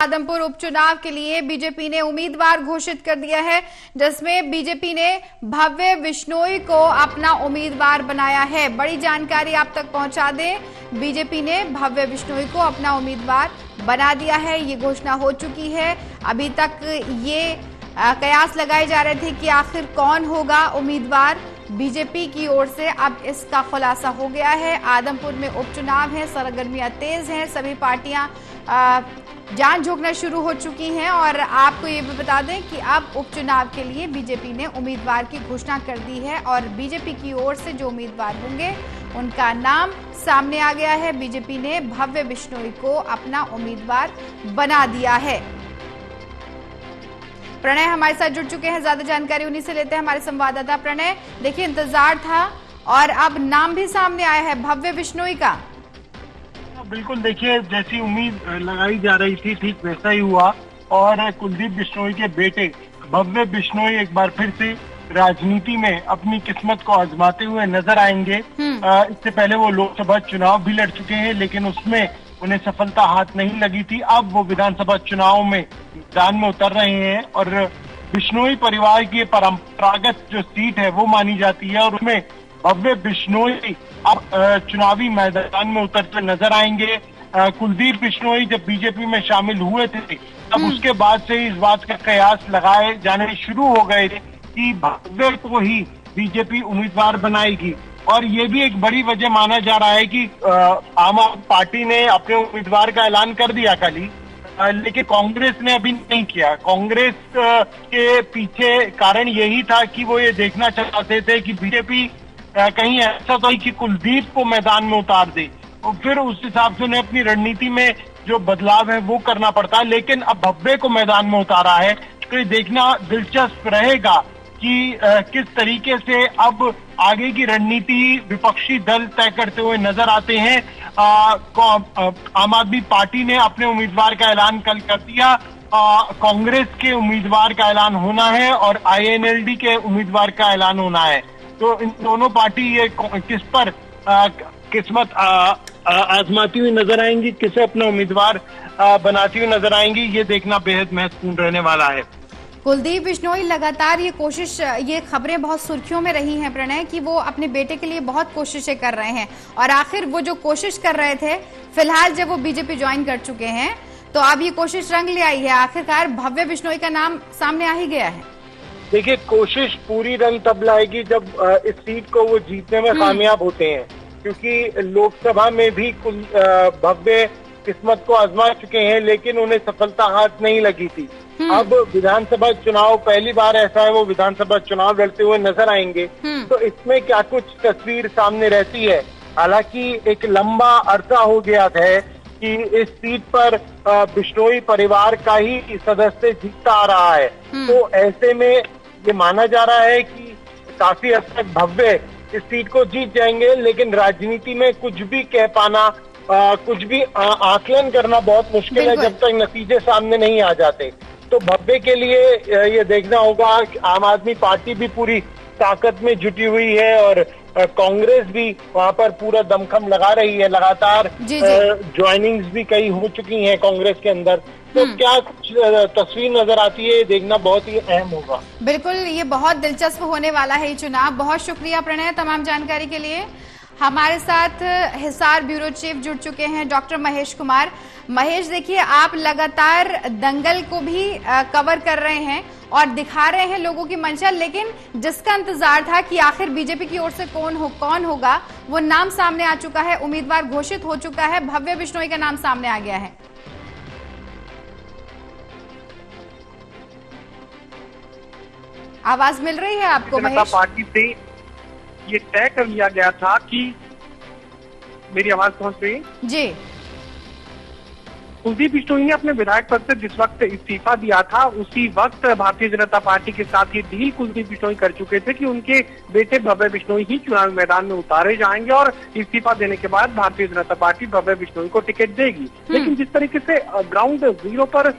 आदमपुर उपचुनाव के लिए बीजेपी ने उम्मीदवार घोषित कर दिया है, जिसमें बीजेपी ने भव्य बिश्नोई को अपना उम्मीदवार बनाया है। बड़ी जानकारी आप तक पहुंचा दें, बीजेपी ने भव्य बिश्नोई को अपना उम्मीदवार बना दिया है। ये घोषणा हो चुकी है। अभी तक ये कयास लगाए जा रहे थे कि आखिर कौन होगा उम्मीदवार बीजेपी की ओर से। अब इसका खुलासा हो गया है। आदमपुर में उपचुनाव है, सरगर्मियां तेज हैं, सभी पार्टियां जान झोंकना शुरू हो चुकी हैं। और आपको ये भी बता दें कि अब उपचुनाव के लिए बीजेपी ने उम्मीदवार की घोषणा कर दी है और बीजेपी की ओर से जो उम्मीदवार होंगे उनका नाम सामने आ गया है। बीजेपी ने भव्य बिश्नोई को अपना उम्मीदवार बना दिया है। प्रणय हमारे साथ जुड़ चुके हैं, ज्यादा जानकारी उन्हीं से लेते हैं। हमारे संवाददाता प्रणय, देखिए इंतजार था और अब नाम भी सामने आया है भव्य बिश्नोई का। बिल्कुल, देखिए जैसी उम्मीद लगाई जा रही थी ठीक वैसा ही हुआ और कुलदीप बिश्नोई के बेटे भव्य बिश्नोई एक बार फिर से राजनीति में अपनी किस्मत को आजमाते हुए नजर आएंगे। इससे पहले वो लोकसभा चुनाव भी लड़ चुके हैं, लेकिन उसमें उन्हें सफलता हाथ नहीं लगी थी। अब वो विधानसभा चुनाव में मैदान में उतर रहे हैं और बिश्नोई परिवार की परंपरागत जो सीट है वो मानी जाती है और उसमें भव्य बिश्नोई अब चुनावी मैदान में उतरते नजर आएंगे। कुलदीप बिश्नोई जब बीजेपी में शामिल हुए थे तब उसके बाद से इस बात का कयास लगाए जाने शुरू हो गए थे कि भव्य को ही बीजेपी उम्मीदवार बनाएगी। और ये भी एक बड़ी वजह माना जा रहा है कि आम आदमी पार्टी ने अपने उम्मीदवार का ऐलान कर दिया कल ही, लेकिन कांग्रेस ने अभी नहीं किया। कांग्रेस के पीछे कारण यही था कि वो ये देखना चाहते थे कि बीजेपी कहीं ऐसा तो कि कुलदीप को मैदान में उतार दे और फिर उस हिसाब से उन्हें अपनी रणनीति में जो बदलाव है वो करना पड़ता है। लेकिन अब भव्य को मैदान में उतारा है तो ये देखना दिलचस्प रहेगा कि किस तरीके से अब आगे की रणनीति विपक्षी दल तय करते हुए नजर आते हैं। आम आदमी पार्टी ने अपने उम्मीदवार का ऐलान कल कर दिया, कांग्रेस के उम्मीदवार का ऐलान होना है और INLD के उम्मीदवार का ऐलान होना है। तो इन दोनों पार्टी ये किस पर किस्मत आजमाती हुई नजर आएंगी, किसे अपना उम्मीदवार बनाती हुई नजर आएंगी, ये देखना बेहद महत्वपूर्ण रहने वाला है। कुलदीप बिश्नोई लगातार ये खबरें बहुत सुर्खियों में रही हैं प्रणय कि वो अपने बेटे के लिए बहुत कोशिशें कर रहे हैं और आखिर वो जो कोशिश कर रहे थे, फिलहाल जब वो बीजेपी ज्वाइन कर चुके हैं तो अब ये कोशिश रंग ले आई है। आखिरकार भव्य बिश्नोई का नाम सामने आ ही गया है। देखिए, कोशिश पूरी रंग तब लाएगी जब इस सीट को वो जीतने में कामयाब होते हैं, क्योंकि लोकसभा में भी भव्य किस्मत को आजमा चुके हैं लेकिन उन्हें सफलता हाथ नहीं लगी थी। अब विधानसभा चुनाव पहली बार ऐसा है वो विधानसभा चुनाव लड़ते हुए नजर आएंगे, तो इसमें क्या कुछ तस्वीर सामने रहती है। हालांकि एक लंबा अरसा हो गया है कि इस सीट पर बिश्नोई परिवार का ही सदस्य जीतता आ रहा है, तो ऐसे में ये माना जा रहा है कि काफी हद तक भव्य इस सीट को जीत जाएंगे। लेकिन राजनीति में कुछ भी कह पाना, कुछ भी आकलन करना बहुत मुश्किल है जब तक नतीजे सामने नहीं आ जाते। तो भव्य के लिए ये देखना होगा कि आम आदमी पार्टी भी पूरी ताकत में जुटी हुई है और कांग्रेस भी वहां पर पूरा दमखम लगा रही है। लगातार ज्वाइनिंग्स भी कई हो चुकी हैं कांग्रेस के अंदर। तो क्या कुछ तस्वीर नजर आती है, देखना बहुत ही अहम होगा। बिल्कुल, ये बहुत दिलचस्प होने वाला है ये चुनाव। बहुत शुक्रिया प्रणय तमाम जानकारी के लिए। हमारे साथ हिसार ब्यूरो चीफ जुड़ चुके हैं डॉक्टर महेश कुमार। महेश, देखिए आप लगातार दंगल को भी कवर कर रहे हैं और दिखा रहे हैं लोगों की मंशा, लेकिन जिसका इंतजार था कि आखिर बीजेपी की ओर से कौन होगा, वो नाम सामने आ चुका है, उम्मीदवार घोषित हो चुका है, भव्य बिश्नोई का नाम सामने आ गया है। आवाज मिल रही है आपको महेश? पार्टी से ये तय कर लिया गया था कि मेरी आवाज पहुंच रही है जी। कुलदीप बिश्नोई ने अपने विधायक पद से जिस वक्त इस्तीफा दिया था उसी वक्त भारतीय जनता पार्टी के साथ ये डील कुलदीप बिश्नोई कर चुके थे कि उनके बेटे भव्य बिश्नोई ही चुनावी मैदान में उतारे जाएंगे और इस्तीफा देने के बाद भारतीय जनता पार्टी भव्य बिश्नोई को टिकट देगी। लेकिन जिस तरीके से ग्राउंड जीरो पर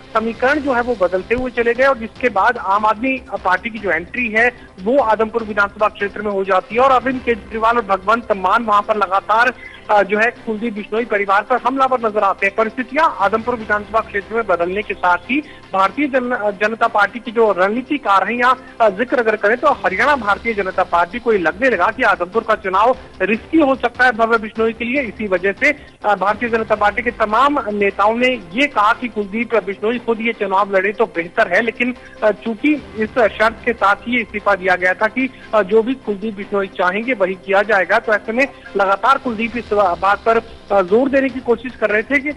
समीकरण जो है वो बदलते हुए चले गए और जिसके बाद आम आदमी पार्टी की जो एंट्री है वो आदमपुर विधानसभा क्षेत्र में हो जाती है और अरविंद केजरीवाल और भगवंत मान वहां पर लगातार जो है कुलदीप बिश्नोई परिवार पर हमलावर नजर आते हैं। परिस्थितियां आदमपुर विधानसभा क्षेत्र में बदलने के साथ ही भारतीय जनता पार्टी की जो रणनीतिकार है यहाँ जिक्र अगर करें तो हरियाणा भारतीय जनता पार्टी को ये लगने लगा कि आदमपुर का चुनाव रिस्की हो सकता है भव्य बिश्नोई के लिए। इसी वजह से भारतीय जनता पार्टी के तमाम नेताओं ने ये कहा कि कुलदीप बिश्नोई खुद ये चुनाव लड़े तो बेहतर है, लेकिन चूंकि इस शर्त के साथ ही इस्तीफा दिया गया था कि जो भी कुलदीप बिश्नोई चाहेंगे वही किया जाएगा, तो ऐसे में लगातार कुलदीप इस बात पर जोर देने की कोशिश कर रहे थे कि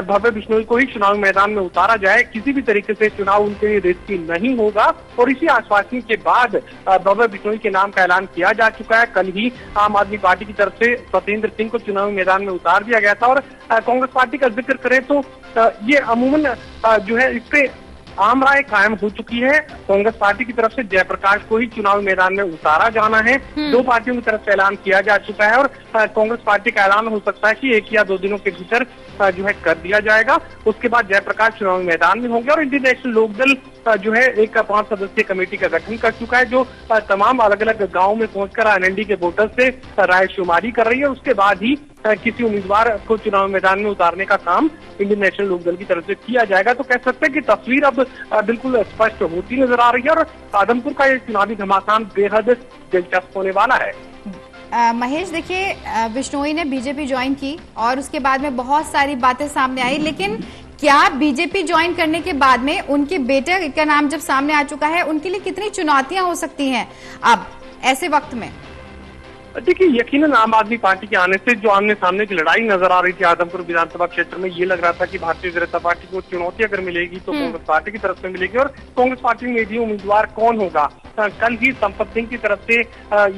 भव्य बिश्नोई को ही चुनावी मैदान में उतारा जाए, किसी भी तरीके से चुनाव उनके लिए रिस्की नहीं होगा। और इसी आश्वासन के बाद भव्य बिश्नोई के नाम का ऐलान किया जा चुका है। कल ही आम आदमी पार्टी की तरफ से सत्येंद्र सिंह को चुनावी मैदान में उतार दिया गया था। और कांग्रेस पार्टी का जिक्र करें तो ये अमूमन जो है इस पे आम राय कायम हो चुकी है। कांग्रेस पार्टी की तरफ से जयप्रकाश को ही चुनावी मैदान में उतारा जाना है। दो पार्टियों की तरफ से ऐलान किया जा चुका है और कांग्रेस पार्टी का ऐलान हो सकता है कि 1 या 2 दिनों के भीतर जो है कर दिया जाएगा। उसके बाद जयप्रकाश चुनावी मैदान में होंगे और इंडियन नेशनल लोकदल जो है एक 5 सदस्यीय कमेटी का गठन कर चुका है, जो तमाम अलग अलग गाँव में पहुंचकर एनएलडी के वोटर से राय शुमारी कर रही है। उसके बाद ही किसी उम्मीदवार को चुनाव मैदान में उतारने का काम इंडियन नेशनल लोकदल की तरफ से किया जाएगा। तो कह सकते हैं कि तस्वीर अब बिल्कुल स्पष्ट होती नजर आ रही है और आदमपुर का ये चुनावी घमासान बेहद दिलचस्प होने वाला है। महेश, देखिए बिश्नोई ने बीजेपी ज्वाइन की और उसके बाद में बहुत सारी बातें सामने आई, लेकिन क्या बीजेपी ज्वाइन करने के बाद में उनके बेटे का नाम जब सामने आ चुका है, उनके लिए कितनी चुनौतियां हो सकती हैं अब ऐसे वक्त में? देखिए, यकीनन आम आदमी पार्टी के आने से जो आमने सामने की लड़ाई नजर आ रही थी आदमपुर विधानसभा क्षेत्र में, ये लग रहा था कि भारतीय जनता पार्टी को चुनौती अगर मिलेगी तो कांग्रेस पार्टी की तरफ से मिलेगी। और कांग्रेस पार्टी में भी उम्मीदवार कौन होगा, कल ही संपत सिंह की तरफ से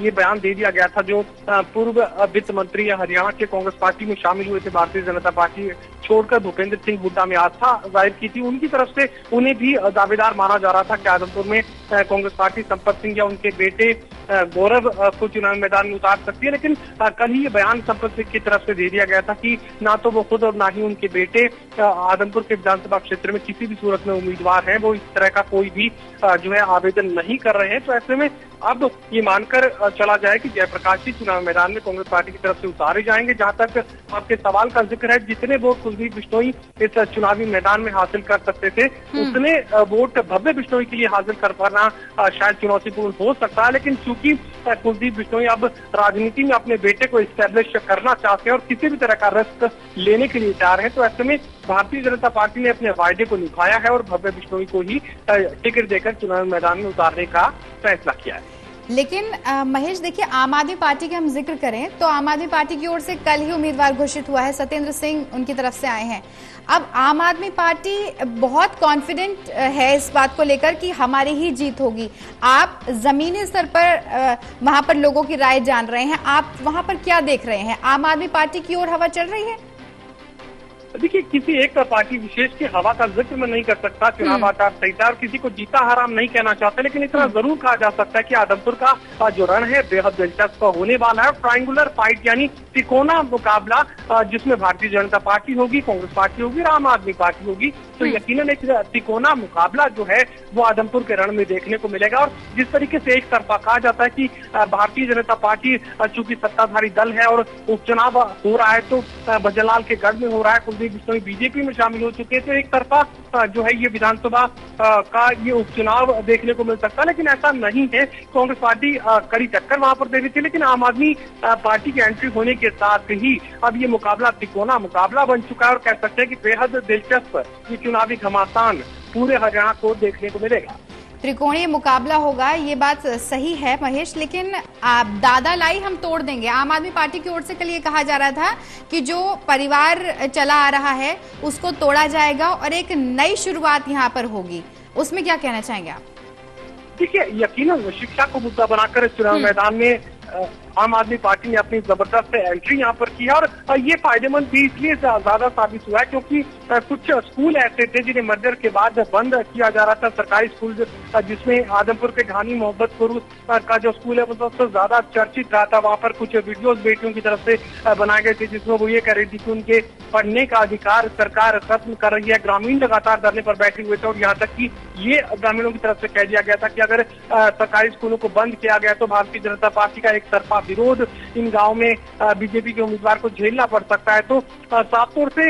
ये बयान दे दिया गया था, जो पूर्व वित्त मंत्री या हरियाणा के कांग्रेस पार्टी में शामिल हुए थे, भारतीय जनता पार्टी छोड़कर भूपेंद्र सिंह हुड्डा में आस्था जाहिर की थी। उनकी तरफ से उन्हें भी दावेदार माना जा रहा था कि आदमपुर में कांग्रेस पार्टी संपत सिंह या उनके बेटे गौरव को चुनावी मैदान में उतार सकती है। लेकिन कल ही ये बयान संपत सिंह की तरफ से दे दिया गया था कि ना तो वो खुद और ना ही उनके बेटे आदमपुर के विधानसभा क्षेत्र में किसी भी सूरत में उम्मीदवार हैं, वो इस तरह का कोई भी जो है आवेदन नहीं कर रहे हैं। तो ऐसे में अब ये मानकर चला जाए कि जयप्रकाश ही चुनाव मैदान में कांग्रेस पार्टी की तरफ से उतारे जाएंगे। जहां तक आपके सवाल का जिक्र है, जितने वोट कुलदीप बिश्नोई इस चुनावी मैदान में हासिल कर सकते थे, उतने वोट भव्य बिश्नोई के लिए हासिल कर पाना शायद चुनौतीपूर्ण हो सकता है। लेकिन चूंकि कुलदीप बिश्नोई अब राजनीति में अपने बेटे को इस्टेब्लिश करना चाहते हैं और किसी भी तरह का रिस्क लेने के लिए तैयार है, तो ऐसे में भारतीय जनता पार्टी ने अपने वायदे को निभाया है और भव्य बिश्नोई को ही टिकट देकर चुनावी मैदान में उतारने का फैसला किया है। लेकिन महेश, देखिए आम आदमी पार्टी के हम जिक्र करें तो आम आदमी पार्टी की ओर से कल ही उम्मीदवार घोषित हुआ है, सत्येंद्र सिंह उनकी तरफ से आए हैं। अब आम आदमी पार्टी बहुत कॉन्फिडेंट है इस बात को लेकर कि हमारी ही जीत होगी। आप जमीनी स्तर पर वहां पर लोगों की राय जान रहे हैं, आप वहां पर क्या देख रहे हैं? आम आदमी पार्टी की ओर हवा चल रही है? देखिए, किसी एक पार्टी विशेष की हवा का जिक्र मैं नहीं कर सकता। चुनाव आचार संहिता और किसी को जीता हराम नहीं कहना चाहते, लेकिन इतना जरूर कहा जा सकता है कि आदमपुर का जो रण है बेहद दिलचस्प होने वाला है। ट्रायंगुलर फाइट यानी त्रिकोणा मुकाबला जिसमें भारतीय जनता पार्टी होगी, कांग्रेस पार्टी होगी और आम आदमी पार्टी होगी। तो यकीनन एक त्रिकोणा मुकाबला जो है वो आदमपुर के रण में देखने को मिलेगा। और जिस तरीके से एक तरफा कहा जाता है कि भारतीय जनता पार्टी चूंकि सत्ताधारी दल है और उपचुनाव हो रहा है तो भजनलाल के गढ़ में हो रहा है, कुलदीप बिश्नोई बीजेपी में शामिल हो चुके हैं, तो एक तरफा जो है ये विधानसभा का ये उपचुनाव देखने को मिल सकता है। लेकिन ऐसा नहीं है, कांग्रेस पार्टी कड़ी टक्कर वहां पर दे रही थी, लेकिन आम आदमी पार्टी की एंट्री होने के साथ ही अब ये मुकाबला त्रिकोणा मुकाबला बन चुका है और कह सकते हैं कि बेहद दिलचस्प ये चुनावी घमासान पूरे हरियाणा को देखने को मिलेगा। त्रिकोणीय मुकाबला होगा, ये बात सही है महेश, लेकिन आप दादा लाई हम तोड़ देंगे। आम आदमी पार्टी की ओर से कल ये कहा जा रहा था कि जो परिवार चला आ रहा है उसको तोड़ा जाएगा और एक नई शुरुआत यहाँ पर होगी, उसमें क्या कहना चाहेंगे आप? देखिए, यकीनन शिक्षा को मुद्दा बनाकर इस चुनाव मैदान में आम आदमी पार्टी ने अपनी जबरदस्त एंट्री यहाँ पर की है और ये फायदेमंद भी इसलिए ज्यादा साबित हुआ है क्योंकि कुछ स्कूल ऐसे थे जिन्हें मर्डर के बाद बंद किया जा रहा था। सरकारी स्कूल जिसमें आदमपुर के घानी मोहब्बतपुर का जो स्कूल है वो सबसे ज्यादा चर्चित रहा था। वहाँ पर कुछ वीडियोस बेटियों की तरफ से बनाए गए थे जिसमें वो ये कह रही थी कि उनके पढ़ने का अधिकार सरकार खत्म कर रही है। ग्रामीण लगातार धरने पर बैठे हुए थे और यहाँ तक कि ये ग्रामीणों की तरफ से कह दिया गया था कि अगर सरकारी स्कूलों को बंद किया गया तो भारतीय जनता पार्टी का एक तरफा विरोध इन गांव में बीजेपी के उम्मीदवार को झेलना पड़ सकता है। तो साफ तौर से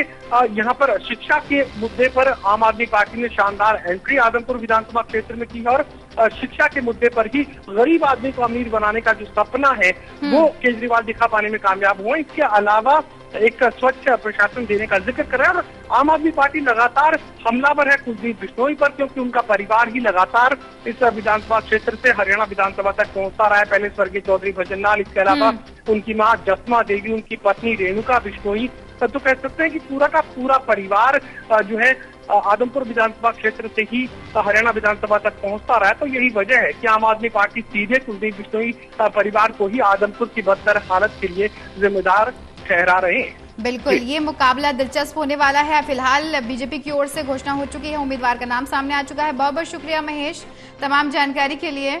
यहाँ पर शिक्षा के मुद्दे पर आम आदमी पार्टी ने शानदार एंट्री आदमपुर विधानसभा क्षेत्र में की और शिक्षा के मुद्दे पर ही गरीब आदमी को अमीर बनाने का जो सपना है वो केजरीवाल दिखा पाने में कामयाब हुए। इसके अलावा एक स्वच्छ प्रशासन देने का जिक्र कर रहे हैं और आम आदमी पार्टी लगातार हमलावर है कुलदीप बिश्नोई पर, क्योंकि उनका परिवार ही लगातार इस विधानसभा क्षेत्र से हरियाणा विधानसभा तक पहुंचता रहा है। पहले स्वर्गीय चौधरी भजन लाल, इसके अलावा उनकी मां जसमा देवी, उनकी पत्नी रेणुका बिश्नोई, तो कह सकते हैं कि पूरा का पूरा परिवार जो है आदमपुर विधानसभा क्षेत्र से ही हरियाणा विधानसभा तक पहुंचता रहा है। तो यही वजह है कि आम आदमी पार्टी सीधे कुलदीप बिश्नोई परिवार को ही आदमपुर की बदतर हालत के लिए जिम्मेदार ठहरा रहे हैं। बिल्कुल, ये मुकाबला दिलचस्प होने वाला है। फिलहाल बीजेपी की ओर से घोषणा हो चुकी है, उम्मीदवार का नाम सामने आ चुका है। बहुत बहुत शुक्रिया महेश तमाम जानकारी के लिए।